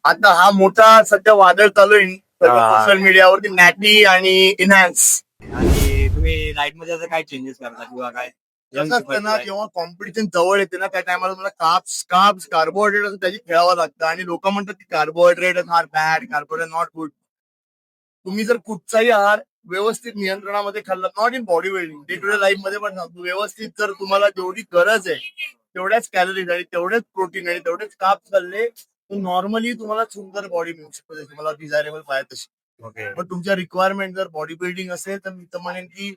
आता हा मोठा सध्या वादळ चालू आहे हा. सोशल मीडियावरती नॅटी आणि इनहॅन्स. आणि तुम्ही लाईफ मध्ये असं काय चेंजेस करता किंवा काय कसं असतं ना, जेव्हा कॉम्पिटिशन जवळ येते ना त्या टायमाला मला कार्ब्स कार्बोहायड्रेट असं त्याची खेळावं लागतं. आणि लोक म्हणतात की carbohydrate are bad, carbohydrate not good. तुम्ही जर कुठचाही आहार व्यवस्थित नियंत्रणामध्ये खाल्ला, not in body building, day to day life मध्ये पण सांगतो, व्यवस्थित जर तुम्हाला जेवढी गरज आहे तेवढ्याच कॅलरीज आणि तेवढेच प्रोटीन आणि तेवढेच कार्ब्स खाल्ले तर नॉर्मली तुम्हाला सुंदर बॉडी मिळू शकते, तुम्हाला डिझायरेबल पाहिजे तशी. ओके. पण तुमच्या रिक्वायरमेंट जर बॉडी बिल्डिंग असेल तर मी तर म्हणेन की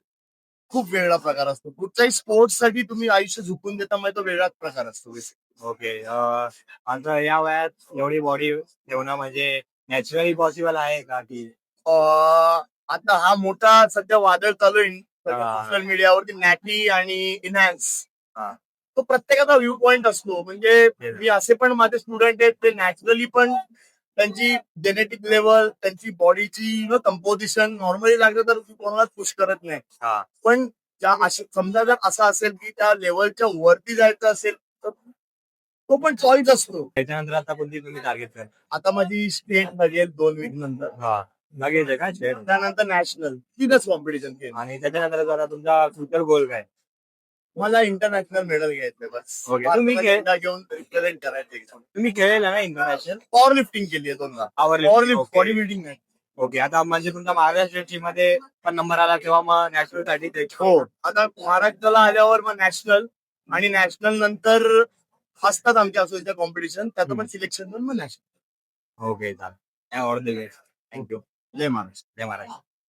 खूप वेगळा प्रकार असतो. कुठच्याही स्पोर्ट्स साठी तुम्ही आयुष्य झुकून देता म्हणजे तो वेगळाच प्रकार असतो. ओके. आता या वयात एवढी बॉडी ठेवणं म्हणजे नॅचरली पॉसिबल आहे का की आता हा मोठा सध्या वादळ चालू आहे हा. सोशल मीडियावरती नॅटी आणि इनहॅन्स. हा. तो प्रत्येकाचा व्ह्यू पॉइंट असतो. म्हणजे मी असे पण माझे स्टुडंट आहेत ते नॅचरली पण त्यांची जेनेटिक लेवल, त्यांची बॉडीची कंपोजिशन नॉर्मली लागलं तर कोणालाच पुश करत नाही. हा. पण समजा जर असं असेल की त्या लेवलच्या वरती जायचं असेल तर तो पण चॉईस असतो. त्याच्यानंतर आता कोणती तुम्ही टार्गेट कर आता माझी स्टेट लागेल 2 वीक नंतर. हा लगेच आहे का शेअर त्यानंतर नॅशनल 3च कॉम्पिटिशन केलं. आणि त्याच्यानंतर जरा तुमचा फ्युचर गोल काय मला इंटरनॅशनल मेडल घ्यायचंय बस. Okay. तुम्ही घेऊन रिप्रेझेंट करायचं. तुम्ही खेळलेला ना इंटरनॅशनल पॉवर लिफ्टिंग केली आहे 2दा. पॉवर लिफ्ट, बॉडी बिल्डिंग नाही. ओके. आता म्हणजे तुमचा महाराष्ट्र टीम मध्ये पण नंबर आला तेव्हा मग नॅशनल साठी हो, आता महाराष्ट्राला आल्यावर मग नॅशनल आणि नॅशनल नंतर असतात आमच्या असोसिएशनच्या कॉम्पिटिशन, त्याचं पण सिलेक्शन मग नॅशनल. ओके. चालेल. All the best. थँक्यू. जय महाराष्ट्र. जय महाराष्ट्र.